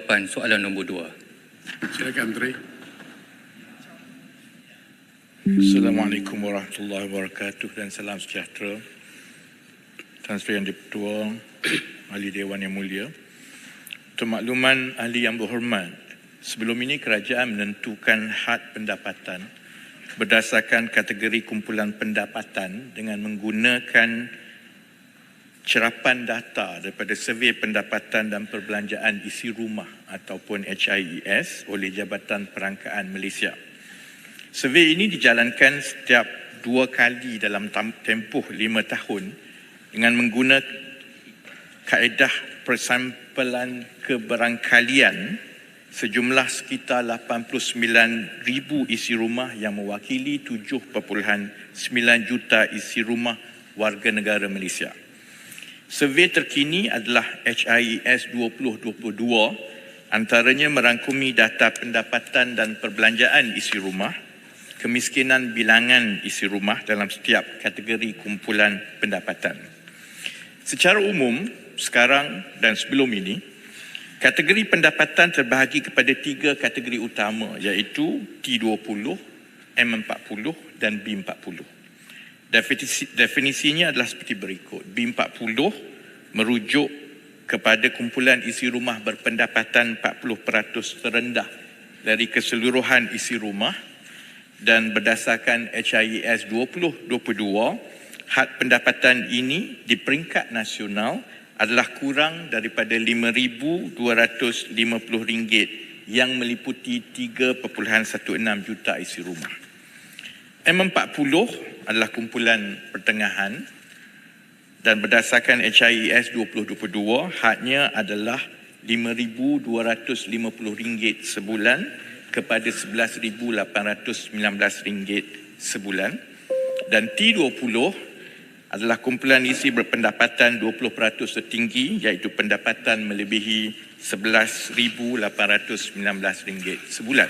Soalan nombor 2. Silakan Menteri. Assalamualaikum warahmatullahi wabarakatuh dan salam sejahtera. Tuan Sri Yang Di-Pertua, Ahli Dewan yang mulia. Untuk makluman ahli yang berhormat, sebelum ini kerajaan menentukan had pendapatan berdasarkan kategori kumpulan pendapatan dengan menggunakan cerapan data daripada Survey Pendapatan dan Perbelanjaan Isi Rumah ataupun HIES oleh Jabatan Perangkaan Malaysia. Survey ini dijalankan setiap 2 kali dalam tempoh 5 tahun dengan menggunakan kaedah persampelan keberangkalian sejumlah sekitar 89,000 isi rumah yang mewakili 7.9 juta isi rumah warga negara Malaysia. Survey terkini adalah HIES 2022, antaranya merangkumi data pendapatan dan perbelanjaan isi rumah, kemiskinan bilangan isi rumah dalam setiap kategori kumpulan pendapatan. Secara umum, sekarang dan sebelum ini, kategori pendapatan terbahagi kepada 3 kategori utama iaitu T20, M40 dan B40. Definisinya adalah seperti berikut. B40 merujuk kepada kumpulan isi rumah berpendapatan 40% terendah dari keseluruhan isi rumah, dan berdasarkan HIES 2022, had pendapatan ini di peringkat nasional adalah kurang daripada RM5,250 yang meliputi 3.16 juta isi rumah. M40 adalah kumpulan pertengahan dan berdasarkan HIES 2022, hadnya adalah RM5,250 sebulan kepada RM11,819 sebulan, dan T20 adalah kumpulan isi berpendapatan 20% tertinggi iaitu pendapatan melebihi RM11,819 sebulan.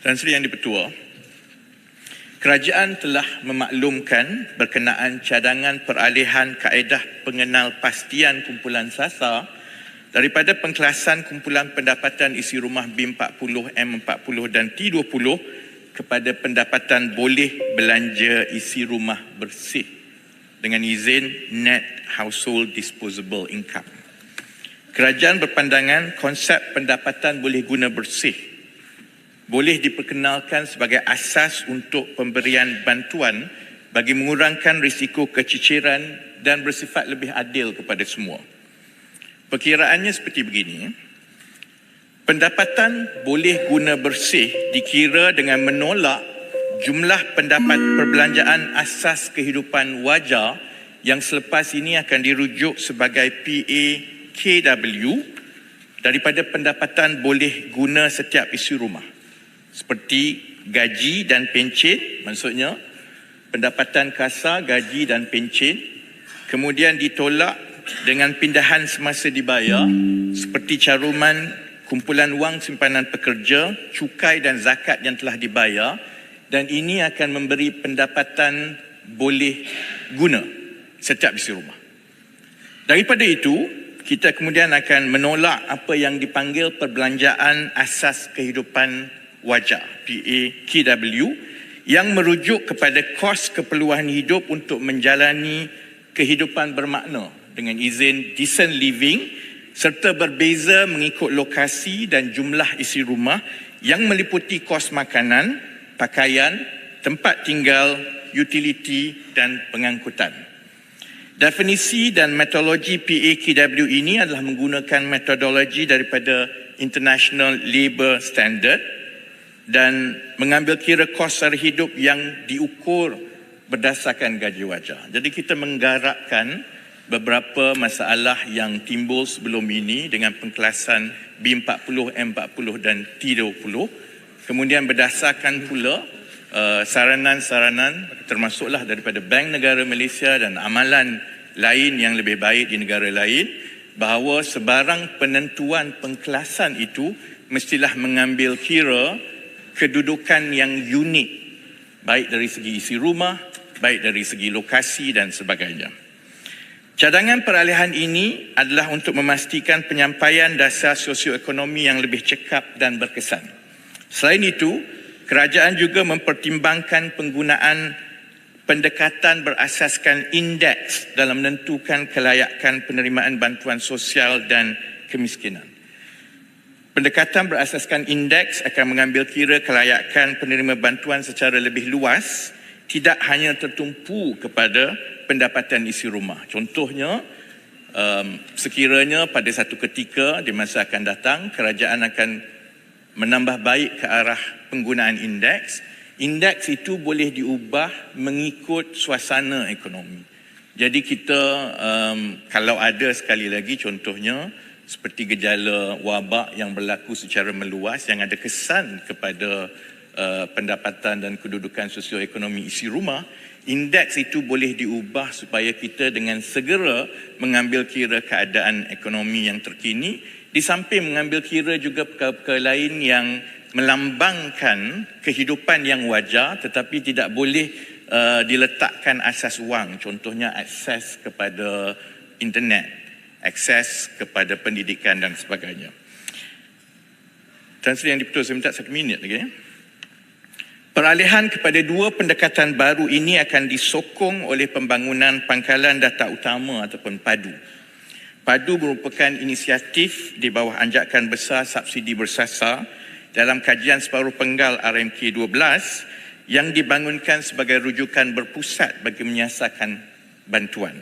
Tuan Sri Yang Di-Pertua, kerajaan telah memaklumkan berkenaan cadangan peralihan kaedah pengenalpastian kumpulan sasar daripada pengkelasan kumpulan pendapatan isi rumah B40, M40 dan T20 kepada pendapatan boleh belanja isi rumah bersih dengan izin Net Household Disposable Income. Kerajaan berpandangan konsep pendapatan boleh guna bersih boleh diperkenalkan sebagai asas untuk pemberian bantuan bagi mengurangkan risiko keciciran dan bersifat lebih adil kepada semua. Perkiraannya seperti begini. Pendapatan boleh guna bersih dikira dengan menolak jumlah pendapat perbelanjaan asas kehidupan wajar yang selepas ini akan dirujuk sebagai PAKW daripada pendapatan boleh guna setiap isi rumah, seperti gaji dan pencen, maksudnya pendapatan kasar, gaji dan pencen, kemudian ditolak dengan pindahan semasa dibayar seperti caruman kumpulan wang simpanan pekerja, cukai dan zakat yang telah dibayar, dan ini akan memberi pendapatan boleh guna setiap isi rumah. Daripada itu, kita kemudian akan menolak apa yang dipanggil perbelanjaan asas kehidupan wajar PAKW yang merujuk kepada kos keperluan hidup untuk menjalani kehidupan bermakna dengan izin decent living serta berbeza mengikut lokasi dan jumlah isi rumah yang meliputi kos makanan, pakaian, tempat tinggal, utiliti dan pengangkutan. Definisi dan metodologi PAKW ini adalah menggunakan metodologi daripada International Labour Standard dan mengambil kira kos sara hidup yang diukur berdasarkan gaji wajar. Jadi kita menggarapkan beberapa masalah yang timbul sebelum ini dengan pengkelasan B40, M40 dan T20. Kemudian berdasarkan pula saranan-saranan termasuklah daripada Bank Negara Malaysia dan amalan lain yang lebih baik di negara lain, bahawa sebarang penentuan pengkelasan itu mestilah mengambil kira kedudukan yang unik, baik dari segi isi rumah, baik dari segi lokasi dan sebagainya. Cadangan peralihan ini adalah untuk memastikan penyampaian dasar sosioekonomi yang lebih cekap dan berkesan. Selain itu, kerajaan juga mempertimbangkan penggunaan pendekatan berasaskan indeks dalam menentukan kelayakan penerimaan bantuan sosial dan kemiskinan. Pendekatan berasaskan indeks akan mengambil kira kelayakan penerima bantuan secara lebih luas, tidak hanya tertumpu kepada pendapatan isi rumah. Contohnya, sekiranya pada satu ketika di masa akan datang, kerajaan akan menambah baik ke arah penggunaan indeks. Indeks itu boleh diubah mengikut suasana ekonomi. Jadi kita, kalau ada sekali lagi contohnya, seperti gejala wabak yang berlaku secara meluas, yang ada kesan kepada pendapatan dan kedudukan sosioekonomi isi rumah, indeks itu boleh diubah supaya kita dengan segera mengambil kira keadaan ekonomi yang terkini, di samping mengambil kira juga perkara-perkara lain yang melambangkan kehidupan yang wajar tetapi tidak boleh diletakkan asas wang. Contohnya akses kepada internet, akses kepada pendidikan dan sebagainya. Tan Sri yang diputus, saya minta 1 minit lagi. Peralihan kepada dua pendekatan baru ini akan disokong oleh pembangunan pangkalan data utama ataupun PADU. PADU merupakan inisiatif di bawah anjakan besar subsidi bersasar dalam kajian separuh penggal RMK 12 yang dibangunkan sebagai rujukan berpusat bagi menyiasatkan bantuan.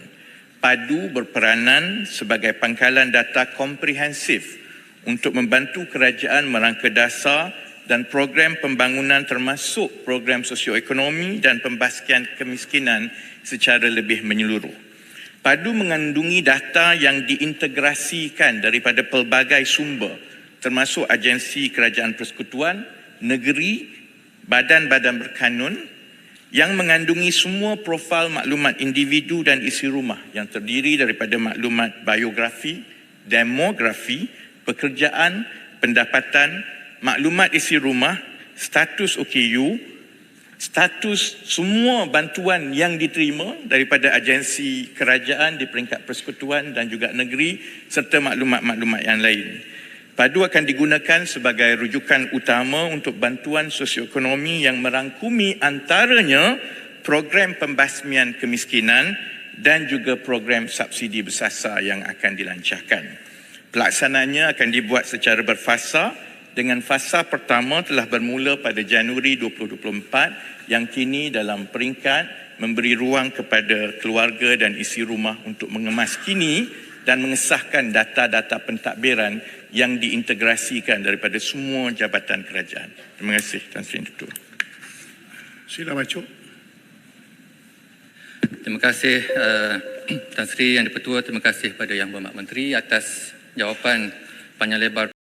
PADU berperanan sebagai pangkalan data komprehensif untuk membantu kerajaan merangka dasar dan program pembangunan termasuk program sosioekonomi dan pembaskian kemiskinan secara lebih menyeluruh. PADU mengandungi data yang diintegrasikan daripada pelbagai sumber termasuk agensi kerajaan persekutuan, negeri, badan-badan berkanun yang mengandungi semua profil maklumat individu dan isi rumah yang terdiri daripada maklumat biografi, demografi, pekerjaan, pendapatan, maklumat isi rumah, status OKU, status semua bantuan yang diterima daripada agensi kerajaan di peringkat persekutuan dan juga negeri serta maklumat-maklumat yang lain. PADU akan digunakan sebagai rujukan utama untuk bantuan sosioekonomi yang merangkumi antaranya program pembasmian kemiskinan dan juga program subsidi bersasar yang akan dilancarkan. Pelaksanaannya akan dibuat secara berfasa dengan fasa pertama telah bermula pada Januari 2024 yang kini dalam peringkat memberi ruang kepada keluarga dan isi rumah untuk mengemas kini dan mengesahkan data-data pentadbiran yang diintegrasikan daripada semua jabatan kerajaan. Terima kasih Tan Sri Yang Dipertua. Sila Macok. Terima kasih Tan Sri Yang Dipertua, terima kasih kepada Yang Berhormat Menteri atas jawapan panjang lebar